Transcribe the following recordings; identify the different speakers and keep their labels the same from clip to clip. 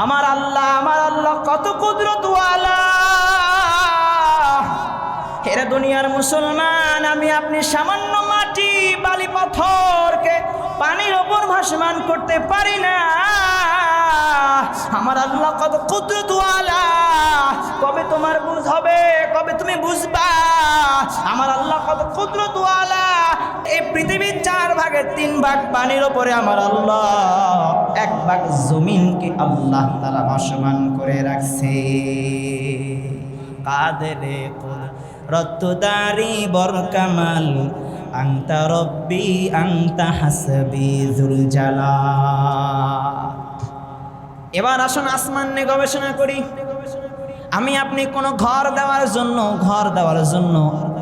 Speaker 1: আমার আল্লাহ কত কুদরতওয়ালা। হেরে দুনিয়ার মুসলমান, আমি আপনি সামান্য মাটি বালি পাথরকে পানির ওপর ভাসমান করতে পারি না। আমার আল্লাহ কত কুদরতওয়ালা। কবে তোমার বুঝ হবে, কবে তুমি বুঝবা আমার আল্লাহ কত কুদরতওয়ালা। এই পৃথিবীর 4 ভাগের 3 ভাগ পানির ওপরে আমার আল্লাহ, 1 ভাগ জমিনকে আল্লাহ তাআলা ভাসমান করে রাখছে। কাদেরে কুদরতদারি বরকামাল, আনতা রব্বি আনতা হাসবি যুল জালাল। এবার আসুন আসমান নিয়ে গবেষণা করি। আমি আপনি কোনো ঘর দেওয়ার জন্য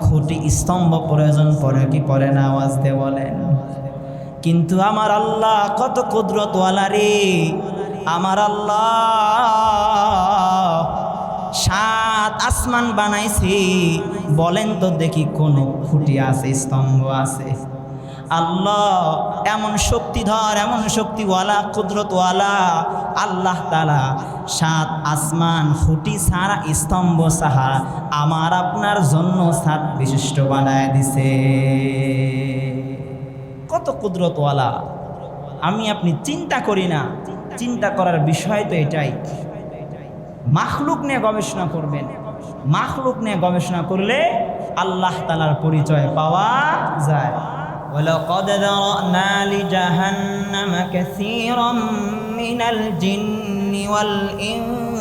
Speaker 1: খুঁটি স্তম্ভ প্রয়োজন পড়ে কি পড়ে না? আওয়াজ দিয়ে বলেন। কিন্তু আমার আল্লাহ কত কুদরতওয়ালা রে। আমার আল্লাহ 7 আসমান বানাইছে। বলেন তো দেখি কোন খুঁটি আছে, স্তম্ভ আছে? আল্লাহ এমন শক্তিধর, এমন শক্তিওয়ালা, কুদরতওয়ালা আল্লাহ তাআলা 7 আসমান খুঁটি ছাড়া, স্তম্ভ ছাড়া আমার আপনার জন্য 7 বিশিষ্ট বানায় দিছে। কত কুদরতওয়ালা। আমি আপনি চিন্তা করি না। চিন্তা করার বিষয় তো এটাই। মাখলুক নিয়ে গবেষণা করবেন। মাখলুক নিয়ে গবেষণা করলে আল্লাহ তাআলার পরিচয় পাওয়া যায়। ওয়ালাকাদ যারানা লিজাহান্নামা কাসীরাম মিনাল জিন্নি ওয়াল ইনস।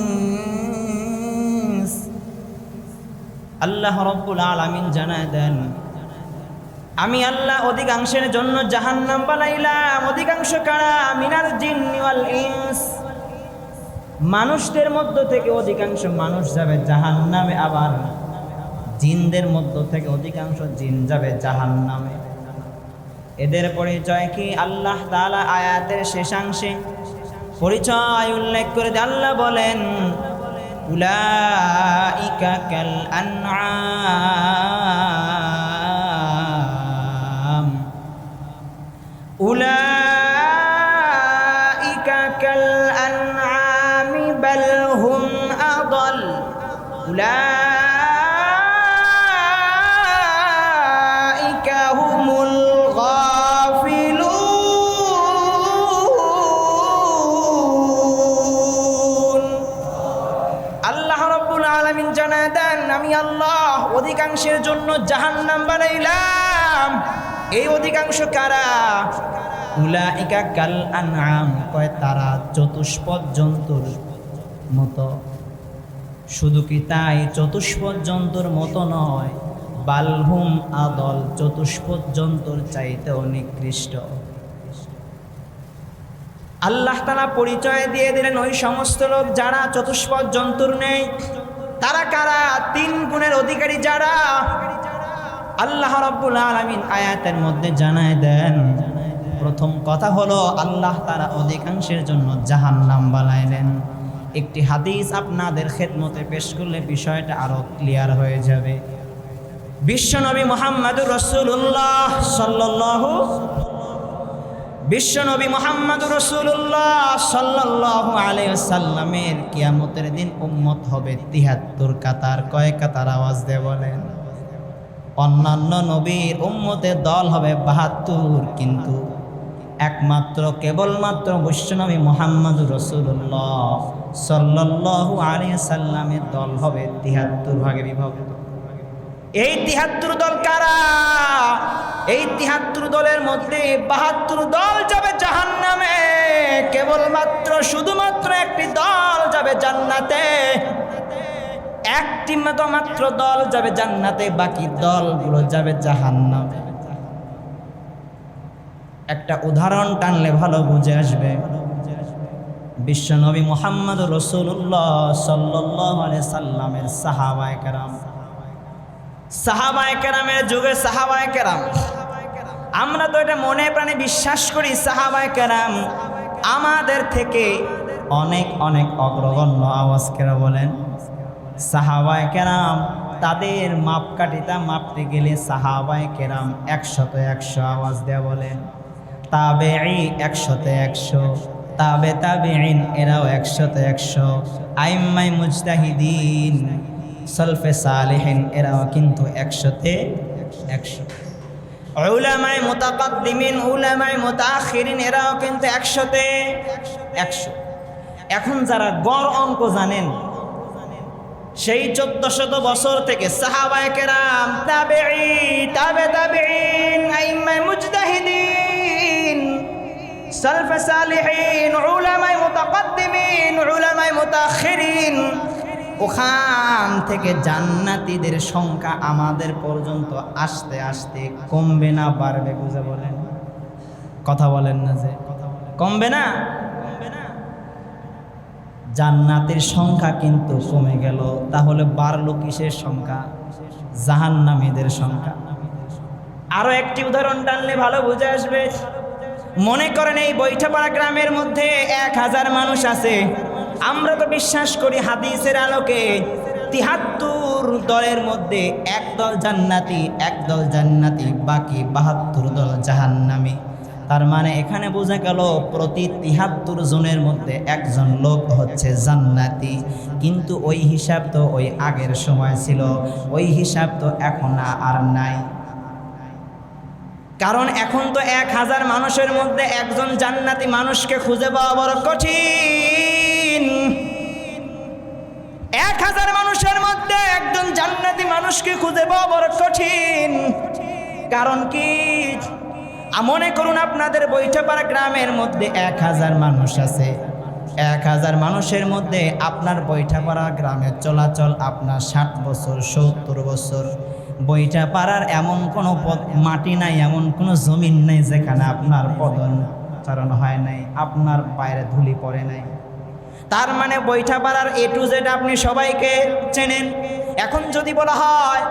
Speaker 1: আল্লাহ রাব্বুল আলামিন জানায় দেন, আমি আল্লাহ অধিকাংশের জন্য জাহান্নাম বানাইলাম। অধিকাংশ কারা? মিনাল জিন্নি ওয়াল ইনস। মানুষদের মধ্য থেকে অধিকাংশ মানুষ যাবে জাহান্নামে, আবার জিনদের মধ্য থেকে অধিকাংশ জিন যাবে জাহান্নামে। এদের পরিচয় কি? আল্লাহ তাআলা আয়াতের শেষাংশে পরিচয় উল্লেখ করে দিয়ে আল্লাহ বলেন, উলাইকা কাল আনআম, উলাইকা কাল আনআম বাল হুম আদাল, উলাইকা হুমুল গাফিলুন। আল্লাহ রাব্বুল আলামিন জানায় দেন, আমি আল্লাহ অধিকাংশের জন্য জাহান্নাম বানাইলাম। এই অধিকাংশ কারা? উলাইকা কাল আনআম, কয় তারা চতুষ্পদ জন্তুর মতো। শুধু কি তাই? চতুষ্পদ জন্তুর মতো নয়, বালহুম আদল, চতুষ্পদ জন্তুর চাইতেও নিকৃষ্ট। আল্লাহ তাআলা পরিচয় দিয়ে দিলেন ওই সমস্ত লোক যারা চতুষ্পদ জন্তুর নেই। তারা কারা? 3 গুণের অধিকারী যারা। আল্লাহ রাব্বুল আলামিন আয়াতের মধ্যে জানায় দেন, প্রথম কথা হলো আল্লাহ তাআলা অধিকাংশের জন্য জাহান্নাম বানাইলেন। একটি হাদিস আপনাদের খেদমতে পেশ করলে বিষয়টা আরো ক্লিয়ার হয়ে যাবে। বিশ্বনবী মুহাম্মদুর রাসূলুল্লাহ সাল্লাল্লাহু আলাইহি ওয়াসাল্লামের কিয়ামতের দিন উম্মত হবে 73 কাতার। কয় কাতার? আওয়াজ দিয়ে বলেন। অন্যান্য নবীর উম্মতের দল হবে 72, কিন্তু একমাত্র কেবলমাত্র বিশ্বনবী মুহাম্মদুর রাসূলুল্লাহ সাল্লাল্লাহু আলাইহি ওয়াসাল্লামের দল হবে 73 ভাগে বিভক্ত। এই 73 দল কারা? এই 73 দলের মধ্যে 72 দল যাবে জাহান্নামে। কেবলমাত্র শুধুমাত্র একটি দল যাবে জান্নাতে। একটি মাত্র দল যাবে জান্নাতে, বাকি দলগুলো যাবে জাহান্নামে। একটা উদাহরণ টানলে ভালো বুঝে আসবে। বিশ্বনবী মুহাম্মদুর রাসূলুল্লাহ সাল্লাল্লাহু আলাইহি সাল্লামের সাহাবায়ে কেরামের যুগে সাহাবায়ে কেরাম, আমরা তো এটা মনে প্রাণে বিশ্বাস করি সাহাবায়ে কেরাম আমাদের থেকে অনেক অনেক অগ্রগণ্য। আওয়াজ কেরা বলেন। সাহাবায়ে কেরাম তাদের মাপকাঠিটা মাপতে গেলে সাহাবায়ে কেরাম 100-100। আওয়াজ দেয়া বলেন। তাবেঈ 100-100, তাবে তাবেঈন এরাও 100-তে 100, আইম্মাই মুজতাহিদিন সলফে সালেহিন এরাও কিন্তু 100-তে 100, উলামায়ে মুতাকাদ্দিমিন উলামায়ে মুতাআখিরিন এরাও কিন্তু 100-তে 100। এখন যারা গড় অঙ্ক জানেন, সেই 1400 বছর থেকে সাহাবায়ে কেরাম, তাবেঈ, তাবে তাবেঈন, আইম্মায়ে মুজতাহিদিন, সালফে সালেহিন, উলামায়ে মুতাকাদ্দিমিন, উলামায়ে মুতাআখিরিন, ওখান থেকে জান্নাতীদের সংখ্যা আমাদের পর্যন্ত আস্তে আস্তে কমবে না বাড়বে? বুঝে বলেন, কথা বলেন না যে কমবে না? জান্নাতের সংখ্যা কিন্তু কমে গেল, তাহলে বাড়লো কিসের সংখ্যা? জাহান্নামীদের সংখ্যা। আরো একটি উদাহরণ টানলে ভালো বুঝে আসবে। মনে করেন এই বৈঠাপাড়া গ্রামের মধ্যে 1000 মানুষ আছে। আমরা তো বিশ্বাস করি হাদিসের আলোকে 73 দলের মধ্যে এক দল জান্নাতি, বাকি 72 দল জাহান্নামী। তার মানে এখানে বোঝা গেল প্রতি 73 জনের মধ্যে একজন লোক হচ্ছে জান্নাতি। কিন্তু ওই হিসাব তো ওই আগের সময় ছিল, ওই হিসাব তো এখন আর নাই। কারণ এখন তো 1000 মানুষের মধ্যে একজন জান্নাতি মানুষকে খুঁজে পাওয়া বড় কঠিন। 1000 মানুষের মধ্যে একজন জান্নাতি মানুষকে খুঁজে পাওয়া বড় কঠিন। কারণ কি? মনে করুন আপনাদের বৈঠাপাড়া গ্রামের মধ্যে 1000 মানুষ আছে। 1000 মানুষের মধ্যে আপনার বৈঠাপাড়া গ্রামের চলাচল আপনার 60 বছর 70 বছর। বৈঠাপাড়ার এমন কোনো মাটি নাই, এমন কোনো জমিন নেই যেখানে আপনার পদচারণ হয় নাই, আপনার পায়ের ধুলি পড়ে নাই। তার মানে বৈঠাপাড়ার A to Z আপনি সবাইকে চেনেন। এখন যদি বলা হয়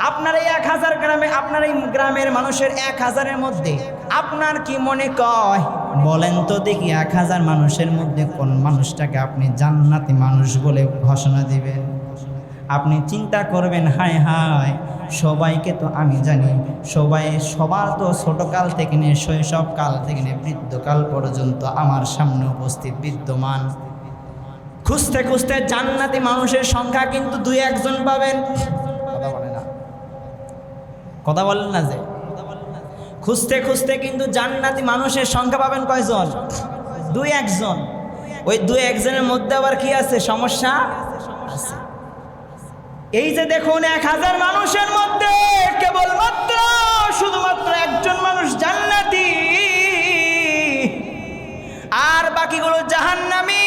Speaker 1: আপনার এই 1000 গ্রামে, আপনার এই গ্রামের মানুষের 1000-এর মধ্যে আপনার কি মনে কয়? বলেন তো দেখি 1000 মানুষের মধ্যে কোন মানুষটাকে আপনি জান্নাতি মানুষ বলে ঘোষণা দিবেন? আপনি চিন্তা করবেন, হায় হায়, সবাইকে তো আমি জানি, সবার তো ছোটকাল থেকে নিয়ে শৈশবকাল থেকে নিয়ে বৃদ্ধকাল পর্যন্ত আমার সামনে উপস্থিত বিদ্যমান। খুঁজতে খুঁজতে জান্নাতি মানুষের সংখ্যা কিন্তু 2-1 জন পাবেন। কথা বলেন না যে খুঁজতে খুঁজতে কিন্তু জান্নাতি মানুষের সংখ্যা পাবেন কয়জন? 2-1 জন। ওই 2-1 জনের মধ্যে আবার কি আছে? সমস্যা আছে। এই যে দেখুন 1000 মানুষের মধ্যে কেবলমাত্র শুধুমাত্র একজন মানুষ জান্নাতি, আর বাকিগুলো জাহান্নামী।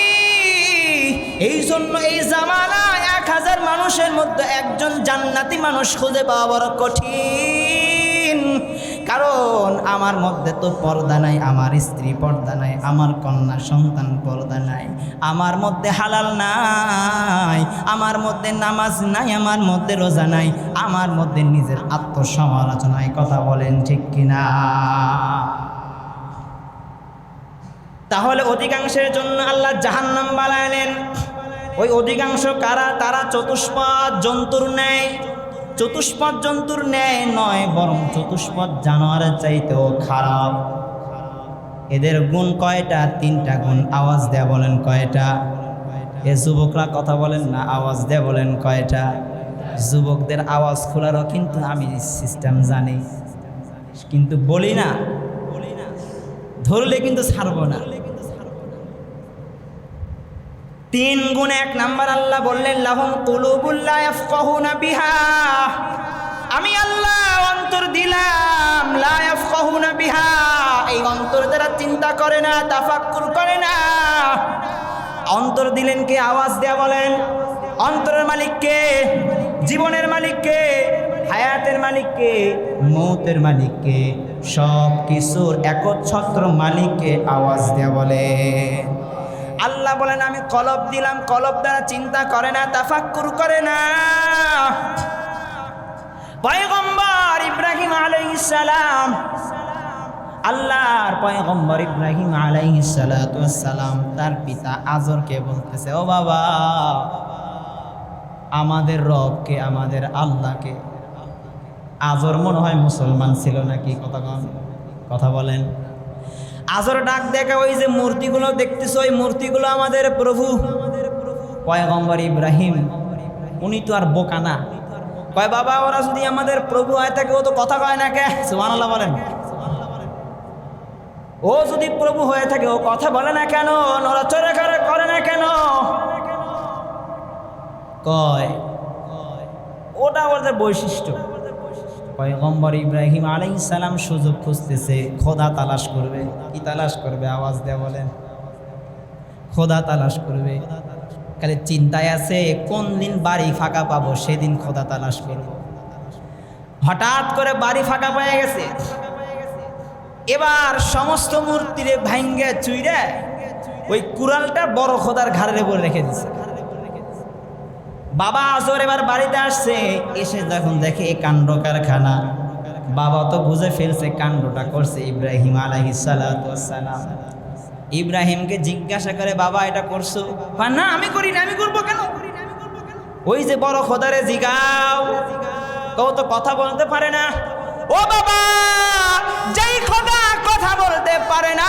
Speaker 1: এই জন্য এই জামানায় 1000 মানুষের মধ্যে একজন জান্নাতি মানুষ খুঁজে পাওয়া বড় কঠিন। কারণ আমার মধ্যে তো পর্দা নাই, আমার স্ত্রী পর্দা নাই, আমার কন্যা সন্তান পর্দা নাই, আমার মধ্যে হালাল নাই, আমার মধ্যে নামাজ নাই, আমার মধ্যে রোজা নাই, আমার মধ্যে নিজের আত্মসমালোচনায়। কথা বলেন ঠিক কিনা? তাহলে অধিকাংশের জন্য আল্লাহ জাহান্নাম বানালেন। ওই অধিকাংশ কারা? তারা চতুষ্পদ জন্তুর ন্যায়। চতুষ্পদ জন্তুর ন্যায় নয়, বরং চতুষ্পদ জানোয়ারের চাইতেও খারাপ। এদের গুণ কয়টা? 3টা গুণ। আওয়াজ দেয়া বলেন কয়টা? এ যুবকরা কথা বলেন না, আওয়াজ দেয়া বলেন কয়টা? যুবকদের আওয়াজ খোলারও কিন্তু আমি সিস্টেম জানি, কিন্তু বলি না, ধরলে কিন্তু ছাড়বো না। 3 গুণ। 1 নাম্বার আল্লাহ বললেন লাহুম কুলুবুল লা ইয়াফকাহুনা বিহা। আমি আল্লাহ অন্তর দিলাম, লা ইয়াফকাহুনা বিহা, এই অন্তর দ্বারা চিন্তা করে না, তাফাক্কুর করে না। অন্তর দিলেন কে? আওয়াজ দেয়া বলেন। অন্তরের মালিক কে? জীবনের মালিক কে? হায়াতের মালিক কে? মৌতের মালিক কে? সব কিছুর একচ্ছত্র মালিককে আওয়াজ দেয়া বলে। আল্লাহ বলেন আমি কলব দিলাম, কলব দ্বারা চিন্তা করে না, তাফাক্কুর করে না। পয়গম্বর ইব্রাহিম আলাইহিস সালাম, আল্লাহর পয়গম্বর ইব্রাহিম আলাইহিস সালাতু ওয়াস সালাম তার পিতা আজরকে বলতেছে, ও বাবা, আমাদের রবকে, আমাদের আল্লাহকে। আজর মনে হয় মুসলমান ছিল নাকি? কথা বলেন। আজর ডাক দেখা, ওই যে মূর্তিগুলো দেখতেছ, ওই মূর্তিগুলো আমাদের প্রভু। পয়গম্বর ইব্রাহিম উনি তো আর বোকা না, কয় বাবা ওরা যদি আমাদের প্রভু হয় থাকে, ও তো কথা কয় না কে? সুবহানাল্লাহ বলেন। ও যদি প্রভু হয়ে থাকে ও কথা বলে না কেন, নড়াচড়া করে না কেন? কয় ওটা ওদের বৈশিষ্ট্য। পয়গম্বর ইব্রাহিম আলাইহিস সালাম সুযোগ খুঁজতেছে, খোদা তালাশ করবে। কি তালাশ করবে? আওয়াজ দেয়া বলেন। খোদা তালাশ করবে। খালি চিন্তায় আছে কোন দিন বাড়ি ফাঁকা পাবো, সেদিন খোদা তালাশ করব। হঠাৎ করে বাড়ি ফাঁকা পেয়ে গেছে। এবার সমস্ত মূর্তিরে ভাঙ্গে চুইরে ওই কুড়ালটা বড় খোদার ঘাড়ের উপর রেখে দিছে। বাবা আজর এবার বাড়িতে আসছে, এসে যখন দেখে এই কাণ্ড কারখানা, বাবা তো বুঝে ফেলছে কাণ্ডটা করছে ইব্রাহিম আলাইহিস সালাতু ওয়াস সালাম। ইব্রাহিমকে জিজ্ঞাসা করে, বাবা এটা করছো? না আমি করি না। আমি করবো কেন? ওই যে বড় খোদারে জিগাও, কেউ তো কথা বলতে পারে না। ও বাবা, যেই খোদা কথা বলতে পারে না,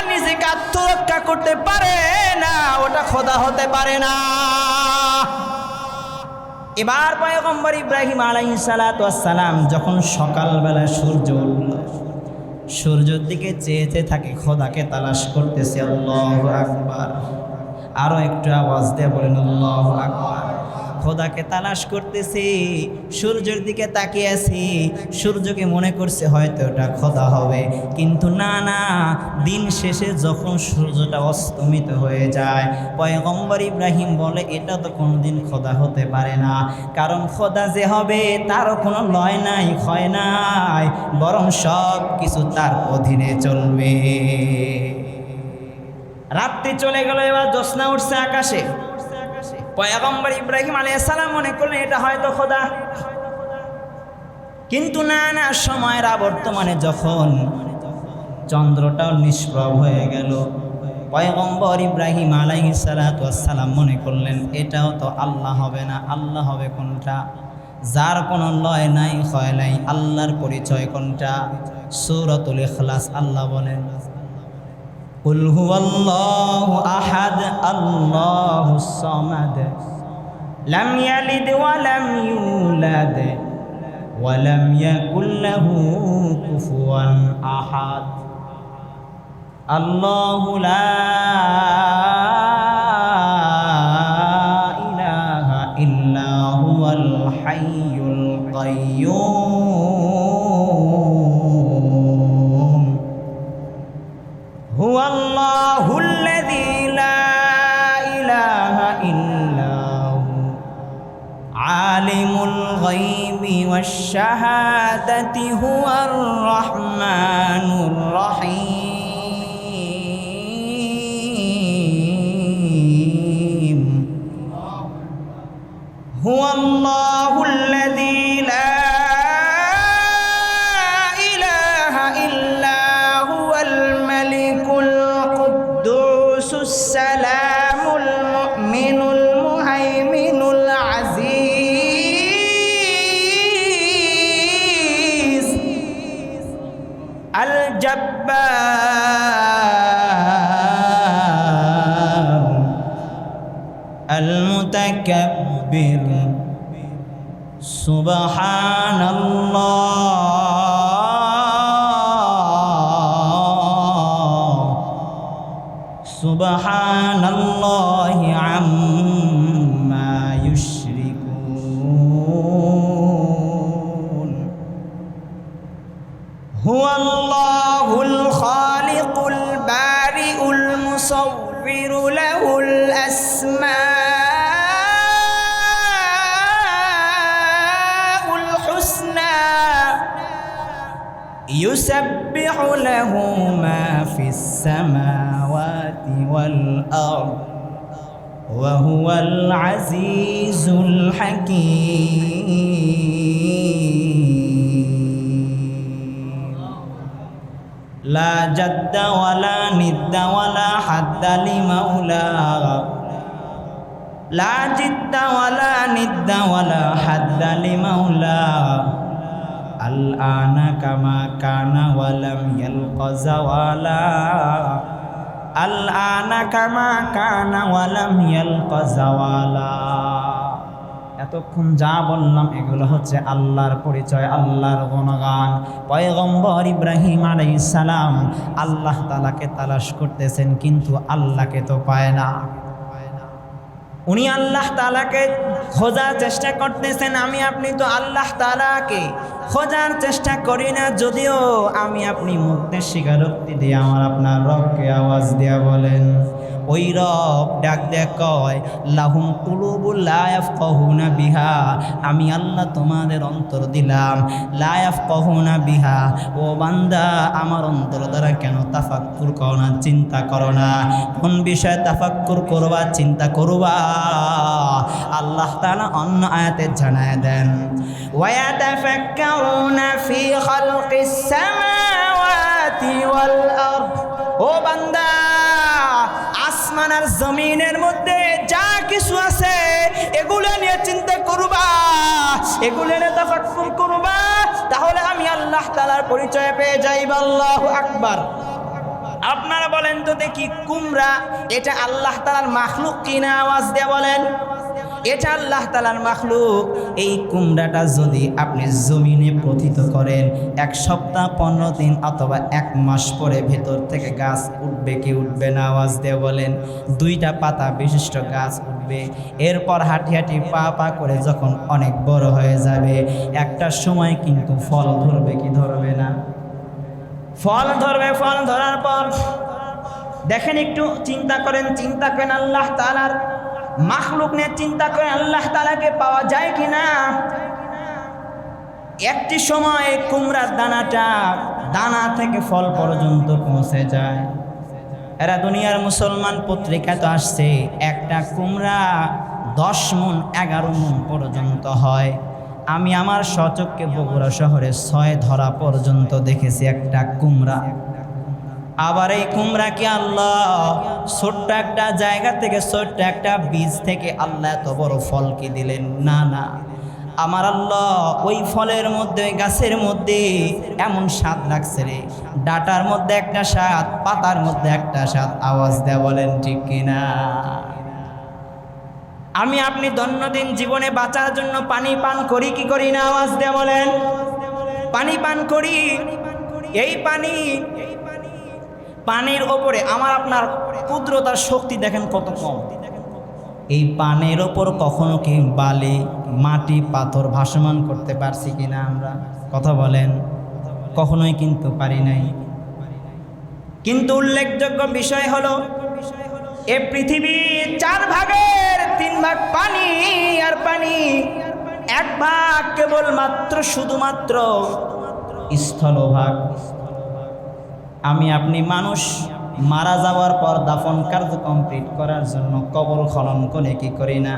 Speaker 1: নিজেকে আত্মরক্ষা করতে পারে না, ওটা খোদা হতে পারে না। এবার পয়গম্বর ইব্রাহিম আলাইহিস সালাতু ওয়াস সালাম যখন সকালবেলা সূর্য উঠল, সূর্যের দিকে চেয়ে থাকে, খোদাকে তালাশ করতেছে। আল্লাহু আকবার। আরো একটু আওয়াজ দিয়ে বলেন আল্লাহু আকবার। খোদাকে তালাশ করতেছি, সূর্যের দিকে তাকিয়ে আছি, সূর্যকে মনে করছে হয়তো ওটা খোদা হবে, কিন্তু না না, দিন শেষে যখন সূর্যটা অস্তমিত হয়ে যায়, পয়গম্বর ইব্রাহিম বলে এটা তো কোনোদিন খোদা হতে পারে না, কারণ খোদা যে হবে তারও কোনো লয় নাই, ক্ষয় নাই, বরং সব কিছু তার অধীনে চলবে। রাত্রি চলে গেল, এবার জ্যোৎস্না উঠছে আকাশে। পয়গম্বর ইব্রাহিম আলাইহিস সালাম মনে করলেন এটা হয়তো খোদা, কিন্তু না না, সময়ের আবর্তমানে যখন চন্দ্রটাও নিষ্প্রভ হয়ে গেল, পয়গম্বর ইব্রাহিম আলাইহিস সালাতু ওয়াস সালাম মনে করলেন এটাও তো আল্লাহ হবে না। আল্লাহ হবে কোনটা? যার কোনো লয় নাই, ক্ষয় নাই, আল্লাহর পরিচয় কোনটা? সূরাতুল ইখলাস আল্লাহ বলেন, কুল হুয়াল্লাহু আহাদ আল্লাহুস সামাদ লাম ইয়ালিদ ওয়া লাম ইউলাদ ওয়া লাম ইয়াকুল লাহু কুফুয়ান আহাদ। আল্লাহু লা ইলাহা ইল্লা হুয়াল হাইয়ুল কাইয়্যুম হুয়াল্লাহুল্লাযী লা ইলাহা ইল্লা হু আলিমুল গায়বি ওয়াশ শাহাদাতি হুয়ার রাহমানুর রহিম। হুয়াল্লাহুল্লাযী লা السلام المؤمن المهيمن العزيز الجبار المتكبر سبحان الله সুবহানাল্লাহি আম্মা ইউশরিকুন। হুয়াল্লাহুল খালিকুল বারিউল মুসাউবিরু লাহুল আসমাউল হুসনা ইউসাব্বিহু লাহু মা ফিস সামাওয়াতি ওয়াল আরদ ওয়া হুয়াল আজিজুল হাকীম। লা জাদ্দা ওয়ালা নিদ্দা ওয়ালা হাদ্দা লিমাউলা লা জিদ্দা ওয়ালা নিদ্দা ওয়ালা হাদ্দা লিমাউলা আল আনা কামা কানা ওয়ালাম ইয়ালকা জাওয়ালা, আল আনা কামা কানা ওয়ালাম ইয়ালকা জাওয়ালা। এতক্ষণ যা বললাম এগুলো হচ্ছে আল্লাহর পরিচয়, আল্লাহর গুণগান। পয়গম্বর ইব্রাহিম আলাইহিস সালাম আল্লাহ তাআলাকে তালাশ করতেছেন, কিন্তু আল্লাহকে তো পায় না। উনি আল্লাহ তাআলাকে খোঁজার চেষ্টা করতেছেন, আমি আপনি তো আল্লাহ তাআলাকে খোঁজার চেষ্টা করি না। যদিও আমি আপনি মুখের স্বীকারোক্তি দিয়ে আমার আপনার রবকে আওয়াজ দিয়া বলেন, ওই রব ডাক দেয়া কয়, লাহুম কুলুবুল লা ইয়াফকাহুনা বিহা, আমি আল্লাহ তোমাদের অন্তর দিলাম, লা ইয়াফকাহুনা বিহা। ও বান্দা, আমার অন্তর দ্বারা কেন তাফাক্কুর করো না, চিন্তা করো না? কোন বিষয়ে তাফাক্কুর করবা, চিন্তা করবা? আল্লাহ তাআলা অন্য আয়াতে জানায় দেন, ওয়া ইয়াতাফাক্কারুনা ফি খালকিস সামাওয়াতি ওয়াল আরদ। ও বান্দা, আসমান আর জমিনের মধ্যে যা কিছু আছে এগুলো নিয়ে চিন্তা করবা, এগুলো নিয়ে তাফাক্কুর করবা, তাহলে আমি আল্লাহ তাআলার পরিচয় পেয়ে যাইবা। আল্লাহু আকবার। আপনারা বলেন তো দেখি, কুমড়া এটা আল্লাহ তাআলার মাখলুক কিনা? আওয়াজ দিয়ে বলেন, এটা আল্লাহ তাআলার মাখলুক। এই কুমড়াটা যদি আপনি জমিনে পতিত করেন, 1 সপ্তাহ 15 দিন অথবা 1 মাস পরে ভেতর থেকে গাছ উঠবে কি উঠবে না? আওয়াজ দিয়ে বলেন। 2টা পাতা বিশিষ্ট গাছ উঠবে। এরপর হাঁটি হাঁটি পা পা করে যখন অনেক বড় হয়ে যাবে, একটা সময় কিন্তু ফল ধরবে কি ধরবে না? ফল ধরবে। ফল ধরার পর দেখেন, একটু চিন্তা করেন আল্লাহ তাআলার মাখলুক নিয়ে চিন্তা করেন, আল্লাহ তাআলাকে পাওয়া যায় কিনা? একটি সময় কুমড়ার দানাটা দানা থেকে ফল পর্যন্ত পৌঁছে যায়। এরা দুনিয়ার মুসলমান পত্রিকা তো আসছে, একটা কুমড়া 10 মণ 11 মণ পর্যন্ত হয়। আমি আমার স্বচক্ষে বগুড়া শহরে 6 ধরা পর্যন্ত দেখেছি একটা কুমড়া। আবার এই কুমড়া কি আল্লাহ ছোট্ট একটা জায়গা থেকে, ছোট্ট একটা বীজ থেকে আল্লাহ এত বড় ফল কি দিলেন? না না, আমার আল্লাহ ওই ফলের মধ্যে, ওই গাছের মধ্যে এমন স্বাদ লাগছে রে, ডাটার মধ্যে একটা স্বাদ, পাতার মধ্যে একটা স্বাদ। আওয়াজ দেয়া বলেন ঠিক কিনা? আমি আপনি দৈনন্দিন জীবনে বাঁচার জন্য পানি পান করি কি করি না? আওয়াজ দেয়া বলেন। পানি পান করি। এই পানির ওপরে আমার আপনার কুদরতার শক্তি দেখেন কত কম। এই পানির ওপর কখনো কি বালি, মাটি, পাথর ভাসমান করতে পারছি কিনা আমরা? কথা বলেন। কখনোই কিন্তু পারি নাই। কিন্তু উল্লেখযোগ্য বিষয় হলো, এ পৃথিবী 4 ভাগের 3 ভাগ পানি, আর পানি 1 ভাগ কেবলমাত্র শুধুমাত্র স্থলভাগ। আমি আপনি মানুষ মারা যাওয়ার পর দাফন কার্য কমপ্লিট করার জন্য কবর খনন করে কি করি না?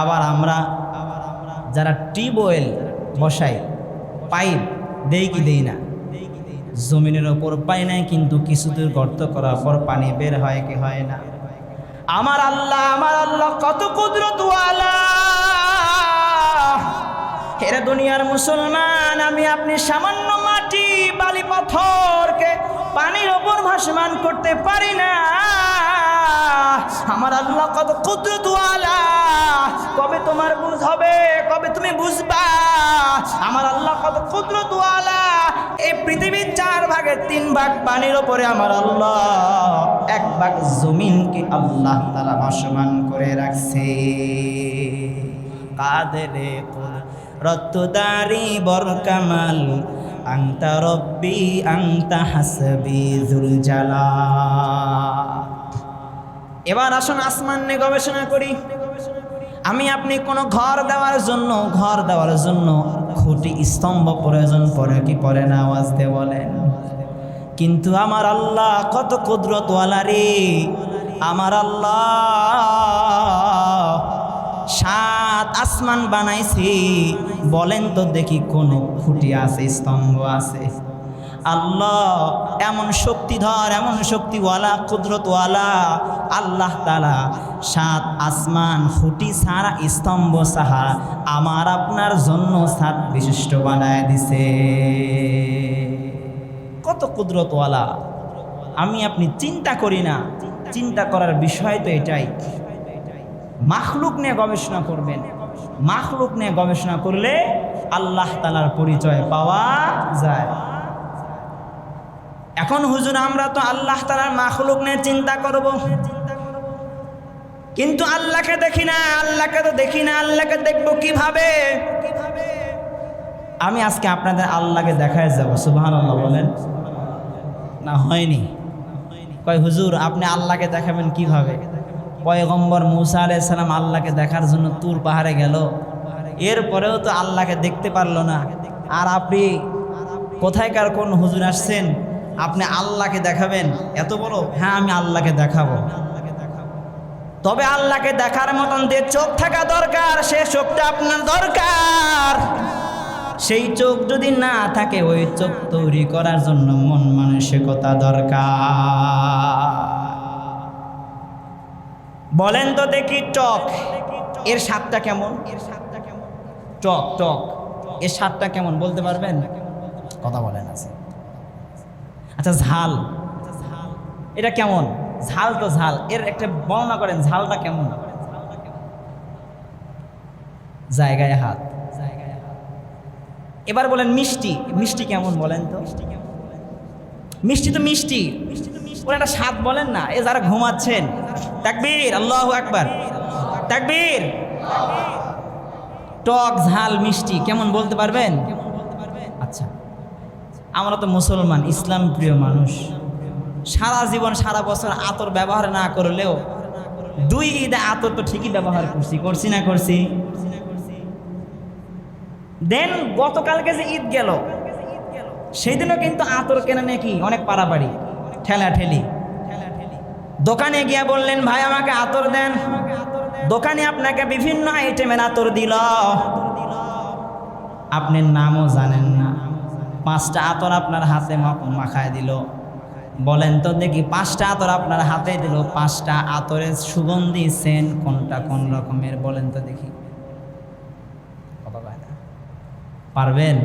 Speaker 1: আবার আমরা যারা টিউবওয়েল বসাই, পাইপ দেই কি দেই না? জমিনের ওপর পাই নাই, কিন্তু কিছু দূর গর্ত করার পর পানি বের হয় কি হয় না? আমার আল্লাহ কত কুদরতওয়ালা। এরা দুনিয়ার মুসলমান, আমি আপনি সামান্য মাটি, বালি, পাথরকে পানির ওপর ভাসমান করতে পারি না। আমার আল্লাহ কত কুদরতওয়ালা। কবে তোমার বুঝ হবে, কবে তুমি বুঝবা আমার আল্লাহ কত কুদরতওয়ালা? এই পৃথিবীর 4 ভাগের 3 ভাগ পানির ওপরে আমার আল্লাহ 1 ভাগ জমিনকে আল্লাহ তাআলা ভাসমান করে রাখছে। কাদেরে কুদরতদারি বরকামাল, আনতা রব্বি আনতা হাসবি যুল জালাল। এবার আসুন আসমান নিয়ে গবেষণা করি। আমি আপনি কোনো ঘর দেওয়ার জন্য খুঁটি, স্তম্ভ প্রয়োজন পড়ে কি পড়ে না? আওয়াজ দিয়ে বলেন। কিন্তু আমার আল্লাহ কত কুদরতওয়ালা রে। আমার আল্লাহ 7 আসমান বানাইছি, বলেন তো দেখি কোনো খুঁটি আছে, স্তম্ভ আছে? আল্লাহ এমন শক্তিধর, এমন শক্তিওয়ালা, কুদরতওয়ালা আল্লাহ তাআলা 7 আসমান খুঁটি ছাড়া, স্তম্ভ ছাড়া আমার আপনার জন্য ছাদ বিশিষ্ট বানায় দিছে। কত কুদরতওয়ালা! আমি আপনি চিন্তা করি না, চিন্তা করার বিষয় তো এটাই। মাখলুক নিয়ে গবেষণা করবেন, মাখলুক নিয়ে গবেষণা করলে আল্লাহ তাআলার পরিচয় পাওয়া যায়। এখন হুজুর আমরা তো আল্লাহ তাআলার মাখলুক নিয়ে চিন্তা করব, কিন্তু আল্লাহকে দেখি না, আল্লাহকে তো দেখি না, আল্লাহকে দেখবো কিভাবে? আমি আজকে আপনাদের আল্লাহকে দেখায় যাব। সুবহানাল্লাহ বলেন না? হয়নি? কয় হুজুর আপনি আল্লাহকে দেখাবেন কিভাবে? পয়গম্বর মূসা আলাইহিস সালাম আল্লাহকে দেখার জন্য তুর পাহাড়ে গেল, এরপরেও তো আল্লাহকে দেখতে পারলো না। আর আপনি কোথায়কার কোন হুজুর আসছেন, আপনি আল্লাহকে দেখাবেন? এত বড়? হ্যাঁ আমি আল্লাহকে দেখাবো। তবে আল্লাহকে দেখার মতন যে চোখ থাকা দরকার, সে চোখটা আপনার দরকার। সেই চোখ যদি না থাকে, ওই চোখ তৈরি করার জন্য মন মানসিকতা দরকার। বলেন তো দেখি, টক এর স্বাদটা কেমন? টক টক এর স্বাদটা কেমন বলতে পারবেন? কথা বলেন আছে। আচ্ছা ঝাল, এটা কেমন? ঝাল তো ঝাল, এর একটা বর্ণনা করেন, ঝালটা কেমন? জায়গায় হাত। এবার বলেন মিষ্টি, মিষ্টি কেমন বলেন তো? মিষ্টি তো মিষ্টি, ওর একটা স্বাদ বলেন না। এ যারা ঘুমাচ্ছেন, তাকবীর, আল্লাহু আকবার, তাকবীর। টক ঝাল মিষ্টি কেমন বলতে পারবেন? আচ্ছা, আমরা তো মুসলমান, ইসলাম প্রিয় মানুষ, সারা জীবন সারা বছর আতর ব্যবহার না করলেও 2 ঈদে আতর তো ঠিকই ব্যবহার করছি না করছি? দেন গতকালকে যে ঈদ গেল, সেই দিনও কিন্তু আতর কেনা নাকি অনেক পাড়াপাড়ি, ঠেলাঠেলি। দোকানে গিয়ে বললেন ভাই আমাকে আতর দেন, দোকানে আপনাকে বিভিন্ন আইটেমের আতর দিল, আপনি নামও জানেন না। 5টা আতর আপনার হাতে মাখায় দিল। বলেন তো দেখি, 5টা আতর আপনার হাতে দিল, 5টা আতরের সুগন্ধি সেন্ট কোনটা কোন রকমের বলেন তো দেখি? পারবেন?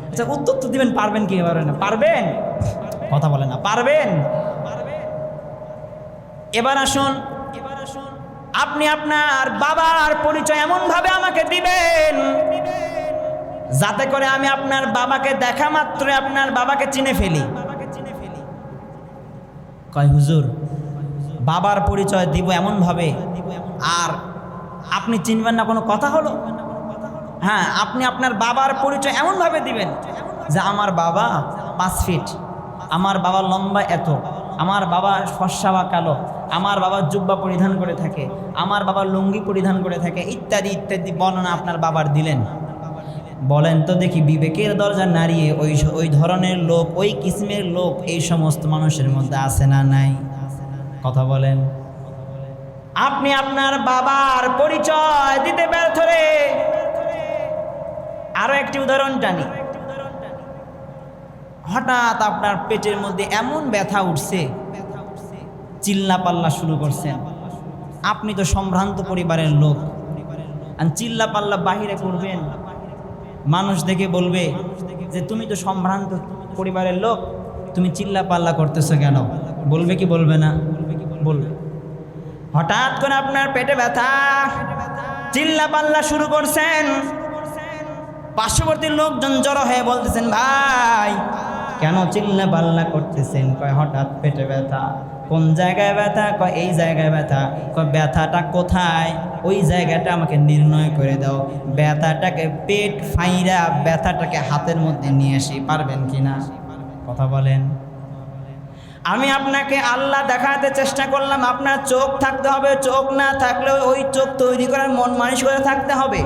Speaker 1: আচ্ছা উত্তর তো দিবেন, পারবেন কি পারবেন না? পারবেন? কথা বলেন না, পারবেন? এবার আসুন, আপনি আপনার বাবার পরিচয় এমন ভাবে আমাকে দিবেন যাতে করে আমি আপনার বাবাকে দেখা মাত্র আপনার বাবাকে চিনে ফেলি। কয় হুজুর বাবার পরিচয় দিব এমন ভাবে আর আপনি চিনবেন না, কোনো কথা হলো? হ্যাঁ, আপনি আপনার বাবার পরিচয় এমন ভাবে দিবেন যে আমার বাবা 5 ফিট, আমার বাবা লম্বা এত, আমার বাবা ফর্সা বা কালো, আমার বাবা জুব্বা পরিধান করে থাকে, আমার বাবা লুঙ্গি পরিধান করে থাকে, ইত্যাদি ইত্যাদি বর্ণনা আপনার বাবার দিলেন। বলেন তো দেখি, বিবেকের দরজা নাড়িয়ে ওই ধরনের লোক, ওই কিসমের লোক এই সমস্ত মানুষের মধ্যে আছে না নাই? কথা বলেন। আপনি আপনার বাবার পরিচয় দিতে ব্যর্থ রে। আরো একটি উদাহরণ টানি। হঠাৎ আপনার পেটের মধ্যে এমন ব্যথা উঠছে, চিল্লা পাল্লা শুরু করছেন। আপনি তো সম্ভ্রান্ত পরিবারের লোক, চিল্লা পাল্লা বাহিরে করবেন, মানুষ দেখে বলবে যে তুমি তো সম্ভ্রান্ত পরিবারের লোক, তুমি চিল্লা পাল্লা করতেছো কেন? বলবে কি বলবে না? বলবে। হঠাৎ করে আপনার পেটে ব্যথা, চিল্লা পাল্লা শুরু করছেন, পার্শ্ববর্তী লোকজন জড়ো হয়ে বলতেছেন ভাই কেন চিল্লা পাল্লা করতেছেন? কয় হঠাৎ পেটে ব্যথা। কোন জায়গায় ব্যথা? কয় এই জায়গায় ব্যথা। কয় ব্যথাটা কোথায়? ওই জায়গাটা আমাকে নির্ণয় করে দাও। ব্যথাটাকে পেট ফাইরা ব্যথাটাকে হাতের মধ্যে নিয়ে আসি, পারবেন কিনা? কথা বলেন। আমি আপনাকে আল্লাহ দেখাতে চেষ্টা করলাম, আপনার চোখ থাকতে হবে, চোখ না থাকলেও ওই চোখ তৈরি করার মন মানসিকতা থাকতে হবে।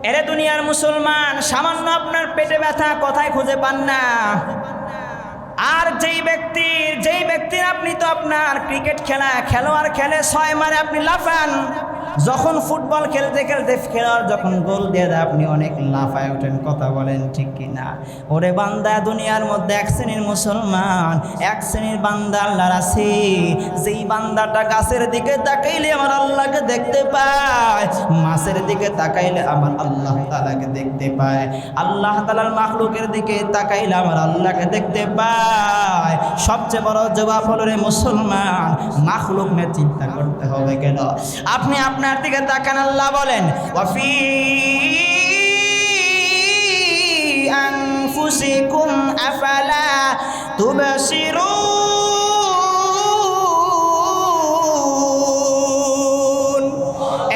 Speaker 1: এরে দুনিয়ার মুসলমান, সামান্য আপনার পেটে ব্যথা কোথায় খুঁজে পান না। আর যেই ব্যক্তির আপনি তো আপনার ক্রিকেট খেলা খেলোয়াড় খেলে 6 মারে আপনি লাফান, যখন ফুটবল খেলতে খেলতে খেলোয়াড় যখন গোল দিয়ে দেয় আপনি অনেক লাফায় ওঠেন, কথা বলেন ঠিক কিনা? ওরে বান্দা, দুনিয়ার মধ্যে এক শ্রেণীর মুসলমান, এক শ্রেণীর বান্দা আল্লাহর আছে, যেই বান্দাটা গাছের দিকে তাকাইলে আমার আল্লাহকে দেখতে পায়, মাছের দিকে তাকাইলে আমার আল্লাহ তাআলাকে দেখতে পায়, আল্লাহ তাআলার মাখলুকের দিকে তাকাইলে আমার আল্লাহকে দেখতে পায়। সবচেয়ে বড় জবাব হলো রে মুসলমান, মাখলুক নিয়ে চিন্তা করতে হবে কেন? আপনি আপনার দিকে তাকান, আল্লাহ বলেন ওয়াফি আনফুসিকুম আফালা তুবসিরুন।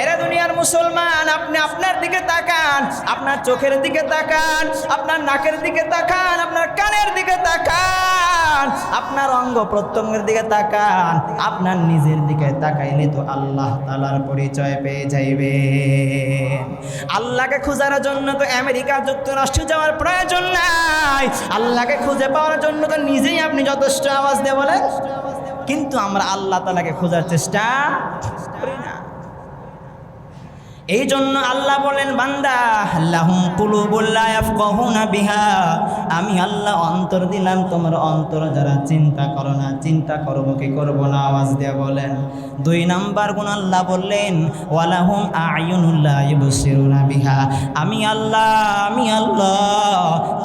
Speaker 1: এরা দুনিয়ার মুসলমান, আপনি আপনার দিকে তাকান, আপনার চোখের দিকে তাকান, আপনার নাকের দিকে তাকান, আপনার কানের দিকে তাকান, আপনার অঙ্গ প্রত্যঙ্গের দিকে তাকান, আপনার নিজের দিকে তাকাইলে তো আল্লাহ তাআলার পরিচয় পেয়ে যাইবে। আল্লাহকে খোঁজার জন্য তো আমেরিকা যুক্তরাষ্ট্র যাওয়ার প্রয়োজন নাই, আল্লাহকে খুঁজে পাওয়ার জন্য তো নিজেই আপনি যথেষ্ট। আওয়াজ দিয়ে বলেন। কিন্তু আমরা আল্লাহ তাআলাকে খোঁজার চেষ্টা করি না। এই জন্য আল্লাহ বলেন বান্দা লাহুম কুলুবুল লা ইয়াফকাহুনা বিহা, আমি আল্লাহ অন্তর দিলাম, তোমার অন্তর যারা চিন্তা করো না, চিন্তা করবো কি করবো না? আওয়াজ দিয়ে বলেন। 2 নাম্বার গুণ আল্লাহ বললেন ওয়ালাহুম আ'য়ুনুল লা ইবসিরুনা বিহা, আমি আল্লাহ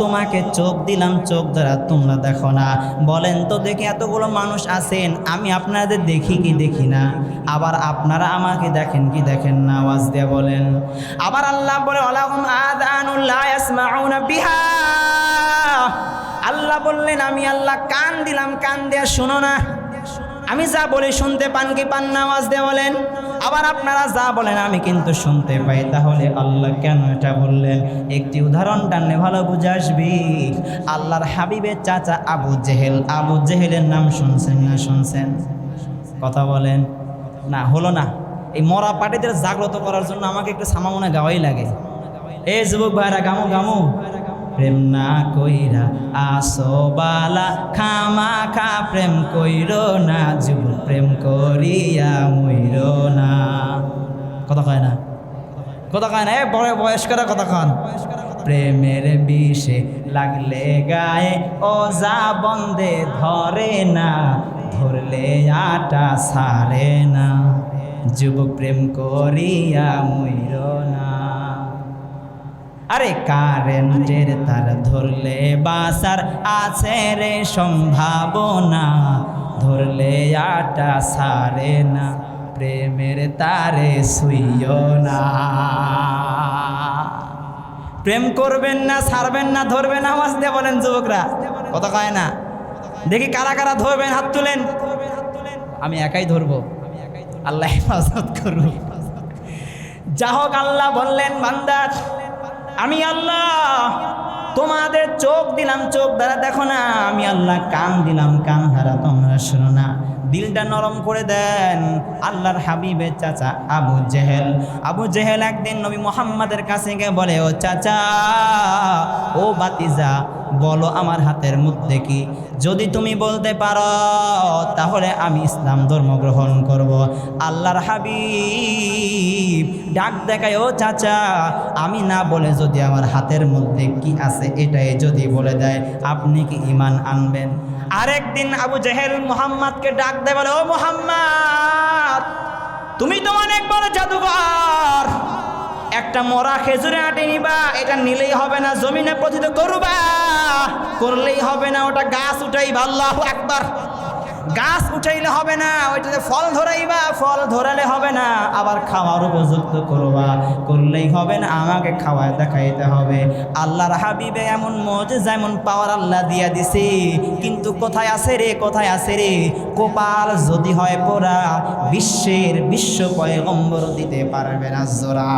Speaker 1: তোমাকে চোখ দিলাম, চোখ দ্বারা তোমরা দেখো না। বলেন তো দেখি, এতগুলো মানুষ আছেন, আমি আপনাদের দেখি কি দেখি না? আবার আপনারা আমাকে দেখেন কি দেখেন না? আওয়াজ দিয়ে বলেন। আবার আল্লাহ বলে ওয়ালাহুম আযানুল লা ইয়াসমাউনা বিহা, আল্লাহ বললেন আমি আল্লাহ কান দিলাম, কান দিয়ে শুনো না। আমি যা বলি শুনতে পান কি পান না? আওয়াজ দিয়ে বলেন। আবার আপনারা যা বলেন আমি কিন্তু শুনতে পাই। তাহলে আল্লাহ কেন এটা বললেন? একটি উদাহরণ টানলে ভালো বুঝে আসবে। আল্লাহর হাবিবের চাচা আবু জেহেল, আবু জেহেলের নাম শুনছেন না? শুনছেন? কথা বলেন না, হলো না। এই মরা পাটিদের জাগ্রত করার জন্য আমাকে একটু সামামনা গাওয়াই লাগে। এ যুবক ভাইরা, গামো গামো। প্রেম না কইরা আসো বালা, খামা খা প্রেম কইরো না, যুবক প্রেম করিয়া মইরো না। কথা কয় না? কথা কয় না? এ বড় বয়স্করা কথা কন। প্রেমের বিষে লাগলে গায়ে ও যা বন্দে ধরে না, ধরলে আটা সারে না, যুবক প্রেম করিয়া মইরো না। আরে কারেন্টের তার ধরলে বাসার আছে রে সম্ভাবনা, ধরলে আটা সারে না, প্রেমের তারে শুইও না। প্রেম করবেন না, ছাড়বেন না, ধরবেন। আওয়াজ দিয়ে বলেন যুবকরা, কথা কয় না? দেখি কারা কারা ধরবেন, হাত তুলেন। আমি একাই ধরবো, আল্লাহ হেফাজত করুন। যা হোক, আল্লাহ বললেন বান্দা আমি আল্লাহ তোমাদের চোখ দিলাম, চোখ দ্বারা দেখো না, আমি আল্লাহ কান দিলাম, কান দ্বারা তোমরা শোনো না। দিলটা নরম করে দেন। আল্লাহর হাবিবের চাচা আবু জেহেল, আবু জেহেল একদিন নবী মুহাম্মাদের কাছে গিয়ে বলে ও চাচা, ও বাতিজা, বলো আমার হাতের মধ্যে কি? যদি তুমি বলতে পারো তাহলে আমি ইসলাম ধর্ম গ্রহণ করব। আল্লাহর হাবিব ডাক দেখায়, ও চাচা, আমি না বলে যদি আমার হাতের মধ্যে কি আছে এটাই যদি বলে দেয়, আপনি কি ঈমান আনবেন? আরেকদিন আবু জেহেল মুহাম্মাদকে ডাক দেয়, বলে ও মুহাম্মদ, তুমি তো অনেক বড় জাদুকর, একটা মরা খেজুরে আটে নিবা, এটা নিলেই হবে না, জমিনে পতিত করবা, করলেই হবে না, ওটা গাছ উঠাইবা। আল্লাহু আকবার। গাছ উঠাইলে হবে না, ওইটাতে ফল ধরাইবা, ফল ধরালে হবে না, আবার খাওয়ার উপযুক্ত করবা, করলেই হবে না, আমাকে খাওয়ায় দেখাইতে হবে। আল্লাহর হাবিবে এমন মুজিজা, এমন পাওয়ার আল্লাহ দিয়া দিছে, কিন্তু কোথায় আছে রে, কোথায় আছে রে? কপাল যদি হয় পোড়া, বিশ্ব পয়গম্বর দিতে পারবে না জোড়া।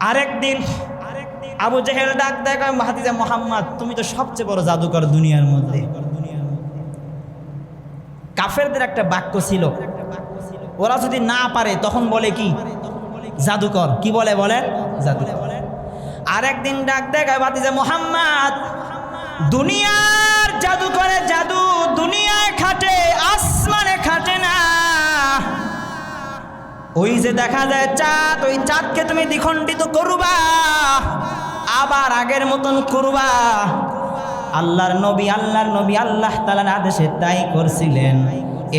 Speaker 1: আরেকদিন আবু জেহেল ডাক দেয়, ভাতিজা মুহাম্মদ, তুমি তো সবচেয়ে বড় জাদুকর দুনিয়ার মধ্যে। কাফেরদের একটা বাক্য ছিল, ওরা যদি না পারে তখন বলে কি? জাদুকর। কি বলে? বলেন জাদুকর। আরেকদিন ডাক দেয়, ভাতিজা মুহাম্মদ, দুনিয়ার জাদুকরের জাদু দুনিয়ায় খাটে, আসমানে খাটে না। ওই যে দেখা যায় চাঁদ, ওই চাঁদকে তুমি দ্বিখণ্ডিত করবা, আবার আগের মতন করবা। আল্লাহর নবী আল্লাহ তাআলার আদেশে তাই করছিলেন।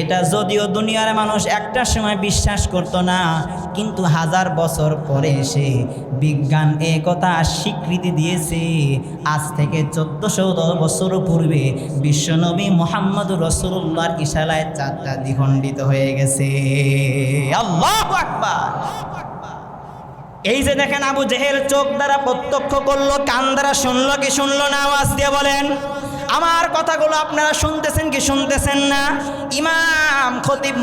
Speaker 1: এটা যদিও দুনিয়ার মানুষ একটা সময় বিশ্বাস করত না, কিন্তু 1000 বছর পরে এসে বিজ্ঞান এ কথা স্বীকৃতি দিয়েছে। আজ থেকে 1400 বছর পূর্বে বিশ্বনবী মুহাম্মদুর রাসূলুল্লাহর ইশারায় চাঁদটা দ্বিখণ্ডিত হয়ে গেছে। আল্লাহু আকবার। এই যে দেখেন আবু জেহেল চোখ দ্বারা প্রত্যক্ষ করলো, কান দ্বারা শুনলো কি শুনলো না? আওয়াজ দিয়ে বলেন। আমার কথাগুলো আপনারা শুনতেছেন কি শুনতেছেন না? ইমাম খতিব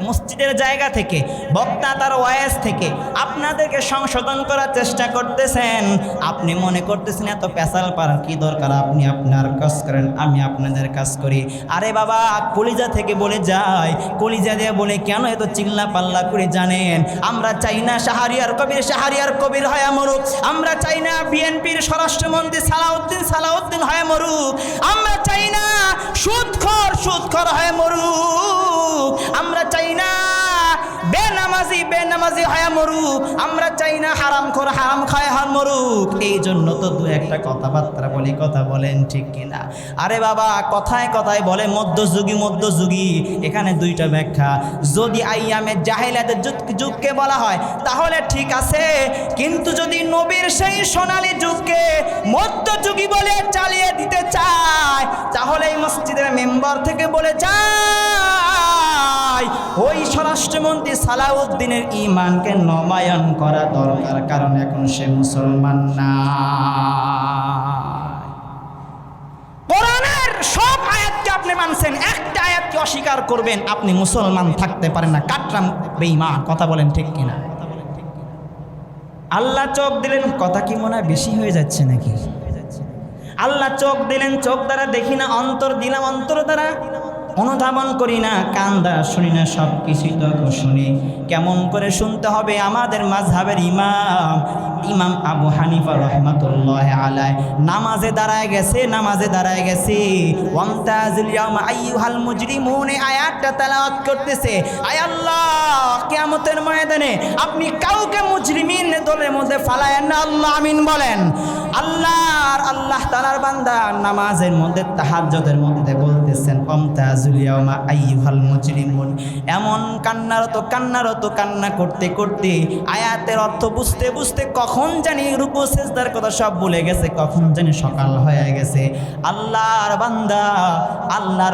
Speaker 1: মসজিদের জায়গা থেকে, বক্তা তার ওয়াইজ থেকে আপনাদেরকে সংশোধন করার চেষ্টা করতেছেন। আপনি মনে করতেছেন এত পেশাল পারার কি দরকার, আপনি আপনার কাজ করেন, আমি আপনাদের কাজ করি। আরে বাবা, কলিজা থেকে বলে যায়, কলিজা দিয়ে বলে কেন এত চিল্লা পাল্লা করে জানেন? আমরা চাই না শাহরিয়ার কবির হয়ে মরুক, আমরা চাই না বিএনপির স্বরাষ্ট্রমন্ত্রী সালাউদ্দিন হয়ে মরুক, আমরা চাই না সুদখোর হয়ে মরুক, আমরা চাই না বেনামাজি হয়ে মরুক, আমরা চাই না হারামখোর হারাম খায় মরুক। এই জন্য তো দু একটা কথাবার্তা বলি, কথা বলেন ঠিক কিনা? আরে বাবা, কথায় কথায় বলে মধ্যযুগী। এখানে দুইটা ব্যাখ্যা। যদি আইয়ামে জাহেলিয়াতের যুগকে বলা হয় তাহলে ঠিক আছে, কিন্তু যদি নবীর সেই সোনালী যুগকে মধ্যযুগী বলে চালিয়ে দিতে চায়, তাহলে এই মসজিদের মেম্বার থেকে বলে যায় ওই স্বরাষ্ট্রমন্ত্রী সালাউদ্দিনের ঈমানকে নবায়ন করা দরকার, কারণ এখন সে মুসলমান না। কোরআনের সব আয়াতকে আপনি মানছেন, একটা আয়াতকে অস্বীকার করবেন, আপনি মুসলমান থাকতে পারেন না। কাটরাম বেঈমান, কথা বলেন ঠিক কিনা? আল্লাহ চোখ দিলেন, কথা কি মনে হয় বেশি হয়ে যাচ্ছে নাকি? আল্লাহ চোখ দিলেন, চোখ দ্বারা দেখি না, অন্তর দিলাম, অন্তর দ্বারা অনুধাবন করি না, কান দ্বারা শুনি না, সব কিছুই তো শুনি। কেমন করে শুনতে হবে? আমাদের মাযহাবের ইমাম আবু হানিফা রাহমাতুল্লাহি আলাইহি নামাজে দাঁড়ায় গেছে ওয়ামতাজিল ইয়াউমা আইয়ুহাল মুজরিমুন, আয়াতটা তেলাওয়াত করতেছে। আয় আল্লাহ, কিয়ামতের ময়দানে আপনি কাউকে মুজরিমিন দলের মধ্যে ফালায়েন না, আল্লাহ আমিন বলেন। আল্লাহ তাআলার বান্দা নামাজের মধ্যে তাহাজ্জুদের মধ্যে বলতেছেন ওয়ামতাজিল ইয়াউমা আইয়ুহাল মুজরিমুন। এমন কান্না করতে করতে আয়াতের অর্থ বুঝতে কখন জানি রুকু সিজদার কথা সব ভুলে গেছে, কখন জানি সকাল হয়ে গেছে। আল্লাহর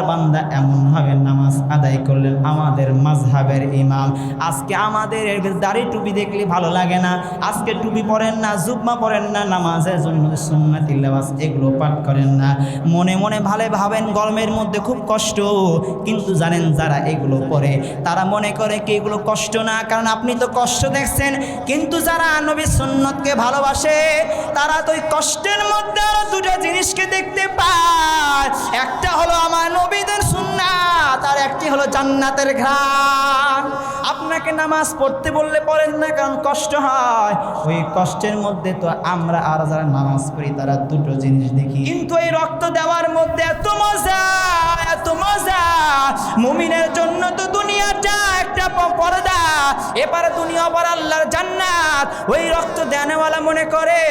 Speaker 1: বান্দা এমন ভাবে নামাজ আদায় করলেন। আমাদের মাযহাবের ইমাম আজকে আমাদের দাড়ি টুপি দেখলে ভালো লাগে না, আজকে টুপি পরেন না, জুব্বা পরেন না, নামাজের জন্য সুন্নাতুল লিবাস এগুলো পাঠ করেন না। মনে ভালো ভাবেন গরমের মধ্যে খুব কষ্ট, কিন্তু জানেন যারা এগুলো পরে তারা মনে করে কি এগুলো কষ্ট না, কারণ আপনি তো কষ্ট দেখছেন। কিন্তু যারা নবীর সুন্নতকে ভালোবাসে তারা তো ওই কষ্টের মধ্যে আরো দুটো জিনিসকে দেখতে পায়। একটা হলো আমার নবীদের সুন্নাত, আর একটি হলো জান্নাতের ঘ্রাণ। আপনাকে নামাজ পড়তে বললে পড়েন না, কারণ কষ্ট হয়। ওই কষ্টের মধ্যে তো আমরা আর যারা নামাজ পড়ি তারা দুটো জিনিস দেখি। কিন্তু এই রক্ত দেওয়ার মধ্যে এত মজা। মুমিনের জন্য তো দুনিয়াটা একটা পর্দা, এপারে দুনিয়া পর আল্লাহর জান্নাত। ওই রক্ত দেওয়ালা মনে করে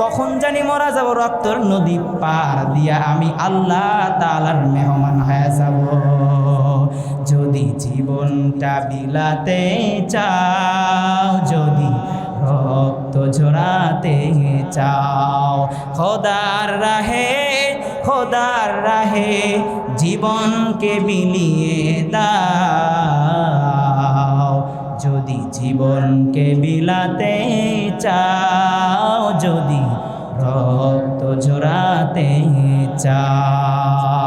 Speaker 1: কখন জানি মরা যাব, রক্তর নদী পার দিয়া আমি আল্লাহ তাআলার মেহমান হয়ে যাব। যদি জীবনটা বিলাতে চাও, যদি রক্ত ঝরাতে চাও, খোদার রাহে জীবনকে বিলিয়ে দাও। যদি জীবনকে বিলাতে চাও, যদি রক্ত ঝরাতে চাও।